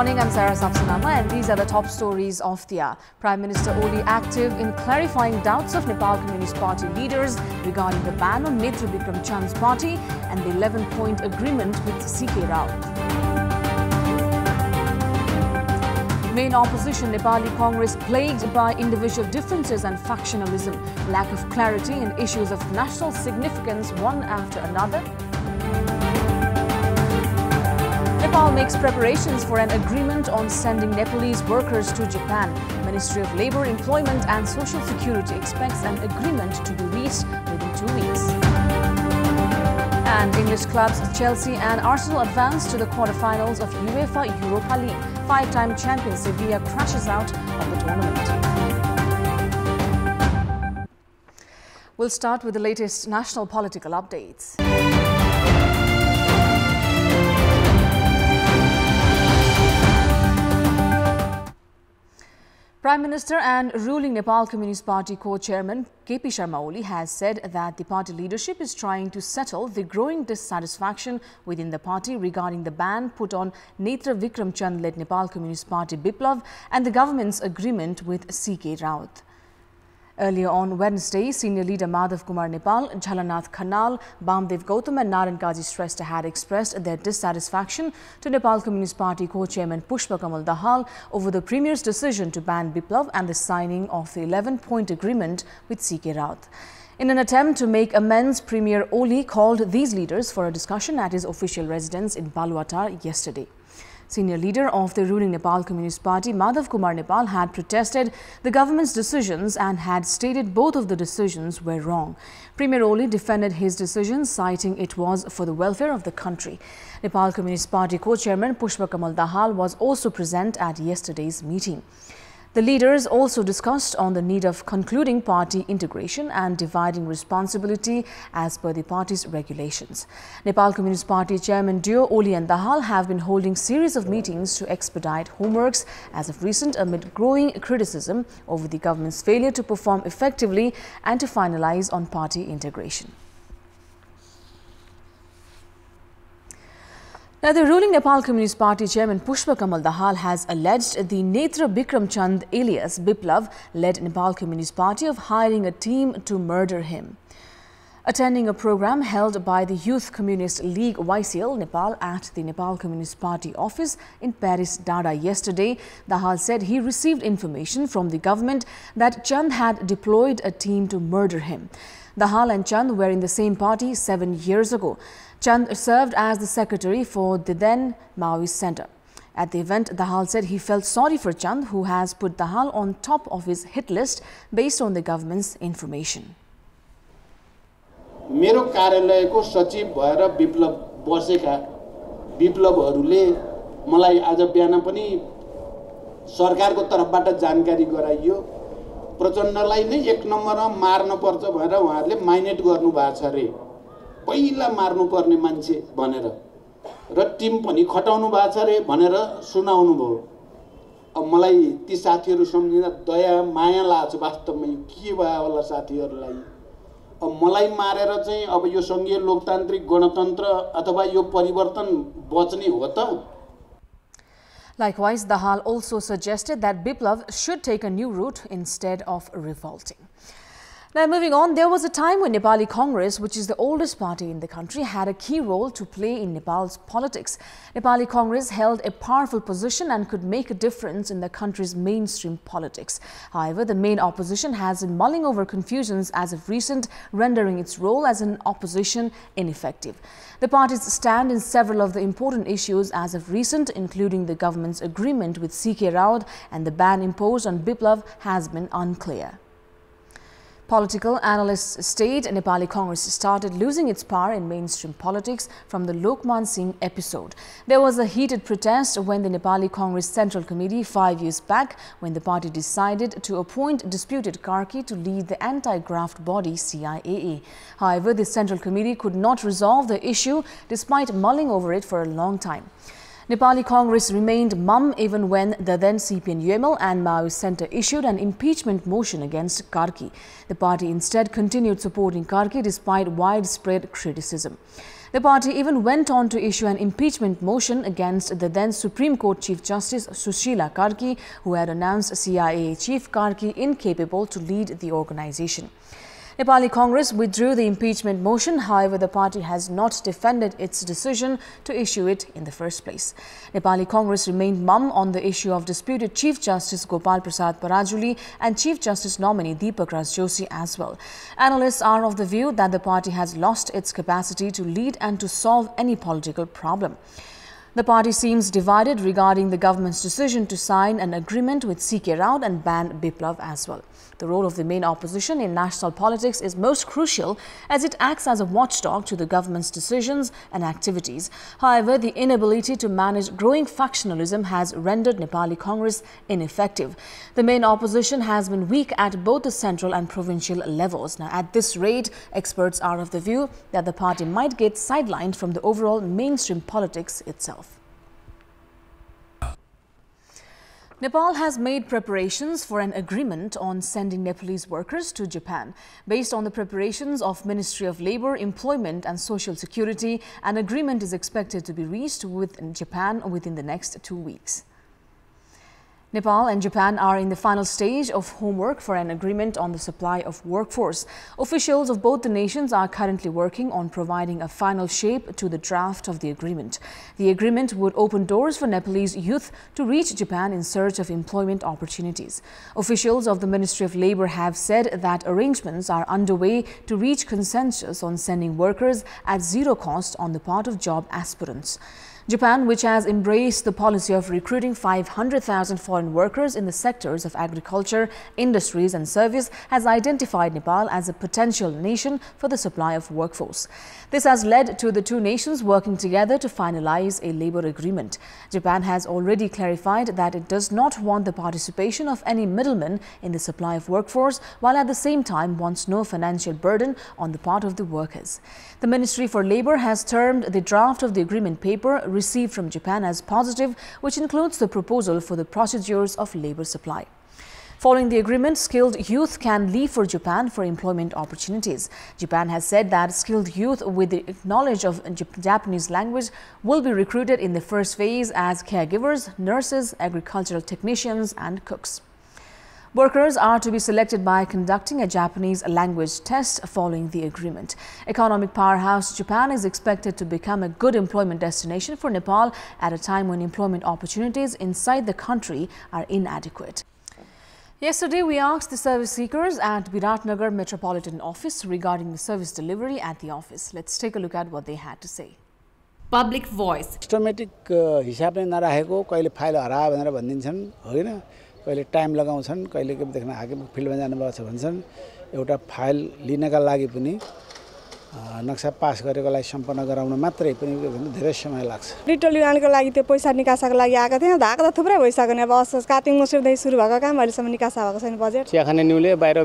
morning, I'm Sarah Sapsanama and these are the top stories of the hour. Prime Minister Oli active in clarifying doubts of Nepal Communist Party leaders regarding the ban on Netra Bikram Chand's party and the 11-point agreement with CK Rao. Main opposition Nepali Congress plagued by individual differences and factionalism, lack of clarity in issues of national significance one after another. Nepal makes preparations for an agreement on sending Nepalese workers to Japan. Ministry of Labour, Employment and Social Security expects an agreement to be reached within 2 weeks. And English clubs Chelsea and Arsenal advance to the quarterfinals of UEFA Europa League. Five-time champion Sevilla crashes out of the tournament. We'll start with the latest national political updates. Prime Minister and ruling Nepal Communist Party co-chairman KP Sharma Oli has said that the party leadership is trying to settle the growing dissatisfaction within the party regarding the ban put on Netra Bikram Chand-led Nepal Communist Party Biplav and the government's agreement with CK Rao. Earlier on Wednesday, senior leader Madhav Kumar Nepal, Jhalanath Khanal, Bamdev Gautam and Narayan Kaji Shrestha had expressed their dissatisfaction to Nepal Communist Party co-chairman Pushpa Kamal Dahal over the Premier's decision to ban Biplav and the signing of the 11-point agreement with CK Rao. In an attempt to make amends, Premier Oli called these leaders for a discussion at his official residence in Baluwatar yesterday. Senior leader of the ruling Nepal Communist Party, Madhav Kumar Nepal, had protested the government's decisions and had stated both of the decisions were wrong. Premier Oli defended his decision, citing it was for the welfare of the country. Nepal Communist Party co-chairman Pushpa Kamal Dahal was also present at yesterday's meeting. The leaders also discussed on the need of concluding party integration and dividing responsibility as per the party's regulations. Nepal Communist Party Chairman Duo Oli and Dahal have been holding series of meetings to expedite homeworks as of recent amid growing criticism over the government's failure to perform effectively and to finalize on party integration. Now, the ruling Nepal Communist Party chairman Pushpa Kamal Dahal has alleged the Netra Bikram Chand alias Biplav led Nepal Communist Party of hiring a team to murder him. Attending a program held by the Youth Communist League YCL Nepal at the Nepal Communist Party office in Paris, Dada yesterday, Dahal said he received information from the government that Chand had deployed a team to murder him. Dahal and Chand were in the same party 7 years ago. Chand served as the secretary for the then Maoist Center. At the event, Dahal said he felt sorry for Chand, who has put Dahal on top of his hit list based on the government's information. मेरो कार्यालयको सचिव भएर विप्लव बसेका विप्लवहरूले मलाई आज बिहान पनि सरकारको तर्फबाट जानकारी गराइयो प्रचण्डलाई नै एक नम्बरमा मार्न पर्छ भनेर उहाँहरूले माइनेट गर्नु भएको छ रे पहिला मार्नु पर्ने मान्छे भनेर र टिम पनि खटाउनु भएको छ रे भनेर सुनाउनु भयो अब मलाई ती साथीहरु सम्झिँदा दया माया लाग्छ वास्तवमै के भयो होला साथीहरुलाई अब मलाई मारेर चाहिँ अब यो संघीय लोकतान्त्रिक गणतन्त्र अथवा यो परिवर्तन बच्ने हो त. Likewise, Dahal also suggested that Biplav should take a new route instead of revolting. Now, moving on, there was a time when Nepali Congress, which is the oldest party in the country, had a key role to play in Nepal's politics. Nepali Congress held a powerful position and could make a difference in the country's mainstream politics. However, the main opposition has been mulling over confusions as of recent, rendering its role as an opposition ineffective. The parties stand in several of the important issues as of recent, including the government's agreement with CK Rao and the ban imposed on Biplav has been unclear. Political analysts state Nepali Congress started losing its power in mainstream politics from the Lokman Singh episode. There was a heated protest when the Nepali Congress Central Committee 5 years back when the party decided to appoint disputed Karki to lead the anti-graft body CIAA. However, the Central Committee could not resolve the issue despite mulling over it for a long time. Nepali Congress remained mum even when the then CPN-UML and Maoist Centre issued an impeachment motion against Karki. The party instead continued supporting Karki despite widespread criticism. The party even went on to issue an impeachment motion against the then Supreme Court Chief Justice Sushila Karki, who had announced CIA Chief Karki incapable to lead the organization. Nepali Congress withdrew the impeachment motion. However, the party has not defended its decision to issue it in the first place. Nepali Congress remained mum on the issue of disputed Chief Justice Gopal Prasad Parajuli and Chief Justice nominee Deepak Raj Joshi as well. Analysts are of the view that the party has lost its capacity to lead and to solve any political problem. The party seems divided regarding the government's decision to sign an agreement with C.K. Rao and ban Biplav as well. The role of the main opposition in national politics is most crucial as it acts as a watchdog to the government's decisions and activities. However, the inability to manage growing factionalism has rendered Nepali Congress ineffective. The main opposition has been weak at both the central and provincial levels. Now, at this rate, experts are of the view that the party might get sidelined from the overall mainstream politics itself. Nepal has made preparations for an agreement on sending Nepalese workers to Japan. Based on the preparations of Ministry of Labour, Employment and Social Security, an agreement is expected to be reached with Japan within the next 2 weeks. Nepal and Japan are in the final stage of homework for an agreement on the supply of workforce. Officials of both the nations are currently working on providing a final shape to the draft of the agreement. The agreement would open doors for Nepalese youth to reach Japan in search of employment opportunities. Officials of the Ministry of Labour have said that arrangements are underway to reach consensus on sending workers at zero cost on the part of job aspirants. Japan, which has embraced the policy of recruiting 500,000 foreign workers in the sectors of agriculture, industries and service, has identified Nepal as a potential nation for the supply of workforce. This has led to the two nations working together to finalize a labour agreement. Japan has already clarified that it does not want the participation of any middlemen in the supply of workforce, while at the same time wants no financial burden on the part of the workers. The Ministry for Labour has termed the draft of the agreement paper received from Japan as positive, which includes the proposal for the procedures of labour supply. Following the agreement, skilled youth can leave for Japan for employment opportunities. Japan has said that skilled youth with the knowledge of Japanese language will be recruited in the first phase as caregivers, nurses, agricultural technicians and cooks. Workers are to be selected by conducting a Japanese language test following the agreement. Economic powerhouse Japan is expected to become a good employment destination for Nepal at a time when employment opportunities inside the country are inadequate. Yesterday, we asked the service seekers at Viratnagar Metropolitan Office regarding the service delivery at the office. Let's take a look at what they had to say. Public voice. Systematic हिसाबले नराखेको कहिले file हरायो भनेर भनिदिन्छन् हैन कहिले time लगाउँछन् कहिले के देख्न हाकिम फिल्डमा जानुभएको छ भन्छन् एउटा फाइल लिनका लागि पनि नक्सा पास गरेकोलाई सम्पन्न गराउन मात्रै पनि धेरै समय लाग्छ डिटेल युआनको लागि त्यो पैसा निकासाको लागि आएको थियो धाका त थुप्रै भइसक्यो नि अब असोज कार्तिक मसिरदेखि सुरु भएको काम अहिलेसम्म निकासा भएको छैन बजेट चिया खाने न्युले बाहिर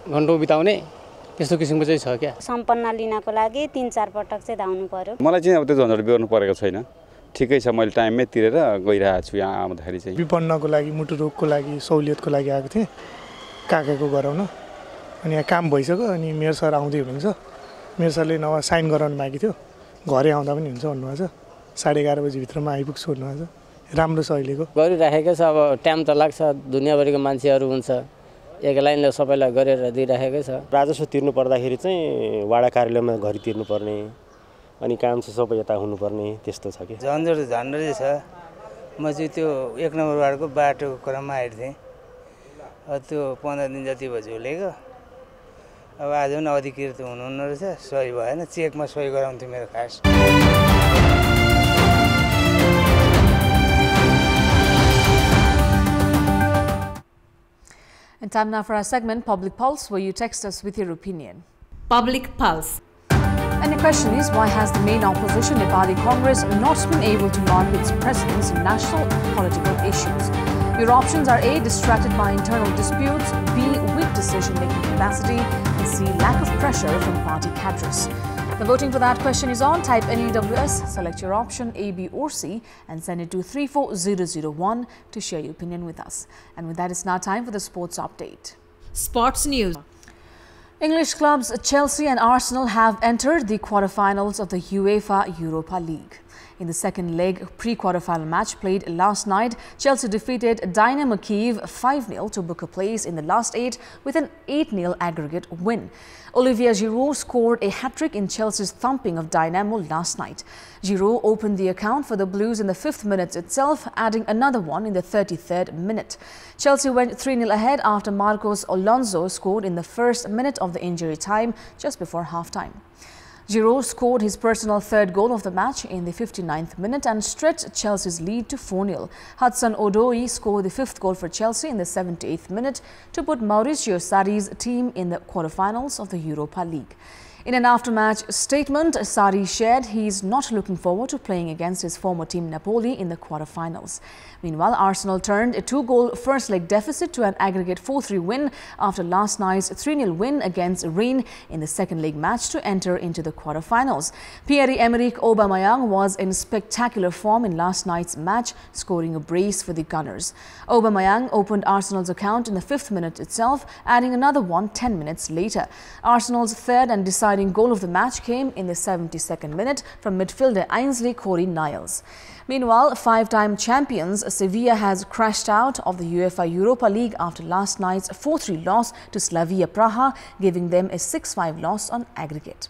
घण्टौं बिताउने त्यस्तो किसिमको चाहिँ छ क्या सम्पन्न लिनको लागि 3-4 पटक चाहिँ धाउनु पर्यो मलाई चाहिँ अब त्यो झन्झट बेर्नु परेको छैन ठिकै छ मैले टाइममै तिरेर गइरहेको छु यहाँ आउँदाखेरि चाहिँ विपन्नको लागि मुटु रोगको लागि सहुलियतको लागि आएको थिए काकाको गराउन अनि यहाँ काम भइसक्यो अनि मेयर सर आउँदै हुनुहुन्छ मेयर सरले नभए साइन गराउन बाँकी थियो घरै आउँदा पनि हुन्छ भन्नुभएको छ 11:30 बजी भित्रमा आइपुग्छु भन्नुभएको छ राम्रो छ अहिलेको गरिराखेको छ अब टाइम त लाग्छ दुनियाँभरिको मान्छेहरू हुन्छ एक लाइनले सबैलाई गरेर दिइराखेकै छ राजस्व तिर्नु पर्दाखेरि चाहिँ वाडा कार्यालयमा घरि तिर्नु पर्ने अनि काम चाहिँ सबै यता हुनुपर्ने त्यस्तो छ के झन्झट झन्डै छ म चाहिँ त्यो 1 नम्बर वार्डको बाटोको क्रममा आएको थिएँ त्यो 15 दिन जति भयो झुलेको अब आज पनि अधिकृत हुनुहुन्न रहेछ सही भएन चेकमा सही गराउँथ्यो मेरो खास And time now for our segment Public Pulse, where you text us with your opinion. Public Pulse. And the question is, why has the main opposition, Nepali Congress, not been able to launch its presence in national political issues? Your options are A, distracted by internal disputes, B, weak decision-making capacity, and C, lack of pressure from party cadres. The voting for that question is on. Type NEWS, select your option A, B or C and send it to 34001 to share your opinion with us. And with that, it's now time for the sports update. Sports news. English clubs Chelsea and Arsenal have entered the quarterfinals of the UEFA Europa League. In the second leg pre-quarterfinal match played last night, Chelsea defeated Dynamo Kyiv 5-0 to book a place in the last 8 with an 8-0 aggregate win. Olivier Giroud scored a hat-trick in Chelsea's thumping of Dynamo last night. Giroud opened the account for the Blues in the 5th minute itself, adding another one in the 33rd minute. Chelsea went 3-0 ahead after Marcos Alonso scored in the 1st minute of the injury time just before half-time. Giroud scored his personal 3rd goal of the match in the 59th minute and stretched Chelsea's lead to 4-0. Hudson-Odoi scored the 5th goal for Chelsea in the 78th minute to put Mauricio Sarri's team in the quarterfinals of the Europa League. In an after-match statement, Sarri shared he is not looking forward to playing against his former team Napoli in the quarterfinals. Meanwhile, Arsenal turned a 2-goal first-leg deficit to an aggregate 4-3 win after last night's 3-0 win against Rennes in the second-leg match to enter into the quarterfinals. Pierre-Emerick Aubameyang was in spectacular form in last night's match, scoring a brace for the Gunners. Aubameyang opened Arsenal's account in the 5th minute itself, adding another one 10 minutes later. Arsenal's 3rd and deciding goal of the match came in the 72nd minute from midfielder Ainsley Corey-Niles. Meanwhile, 5-time champions Sevilla has crashed out of the UEFA Europa League after last night's 4-3 loss to Slavia Praha, giving them a 6-5 loss on aggregate.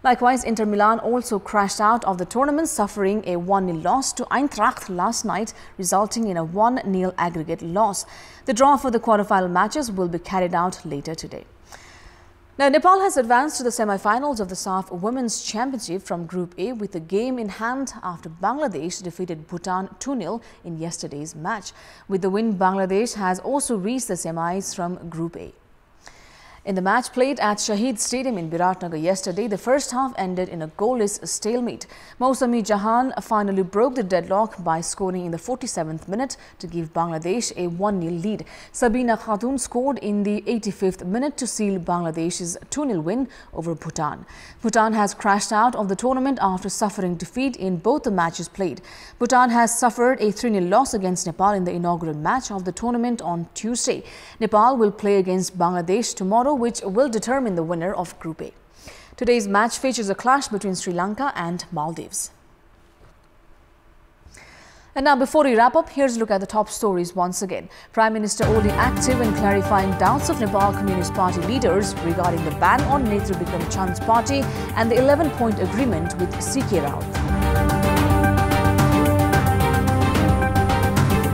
Likewise, Inter Milan also crashed out of the tournament, suffering a 1-0 loss to Eintracht last night, resulting in a 1-0 aggregate loss. The draw for the quarterfinal matches will be carried out later today. Now, Nepal has advanced to the semi-finals of the SAF Women's Championship from Group A with a game in hand after Bangladesh defeated Bhutan 2-0 in yesterday's match. With the win, Bangladesh has also reached the semis from Group A. In the match played at Shahid Stadium in Biratnagar yesterday, the first half ended in a goalless stalemate. Mousami Jahan finally broke the deadlock by scoring in the 47th minute to give Bangladesh a 1-0 lead. Sabina Khatun scored in the 85th minute to seal Bangladesh's 2-0 win over Bhutan. Bhutan has crashed out of the tournament after suffering defeat in both the matches played. Bhutan has suffered a 3-0 loss against Nepal in the inaugural match of the tournament on Tuesday. Nepal will play against Bangladesh tomorrow, which will determine the winner of Group A. Today's match features a clash between Sri Lanka and Maldives. And now, before we wrap up, here's a look at the top stories once again. Prime Minister Oli active in clarifying doubts of Nepal Communist Party leaders regarding the ban on Netru Bikram Chand's party and the 11-point agreement with CK Raut.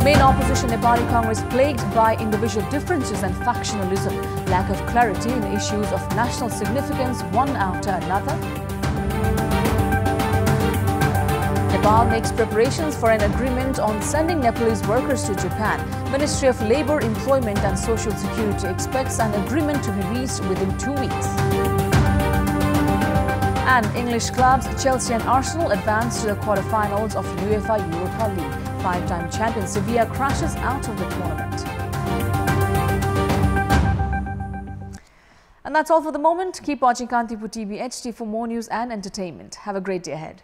Main opposition Nepali Congress plagued by individual differences and factionalism, lack of clarity in issues of national significance one after another. Nepal makes preparations for an agreement on sending Nepalese workers to Japan. Ministry of Labour, Employment and Social Security expects an agreement to be reached within 2 weeks. And English clubs Chelsea and Arsenal advance to the quarterfinals of UEFA Europa League. 5-time champion Sevilla crashes out of the tournament. And that's all for the moment. Keep watching Kantipur TV HD for more news and entertainment. Have a great day ahead.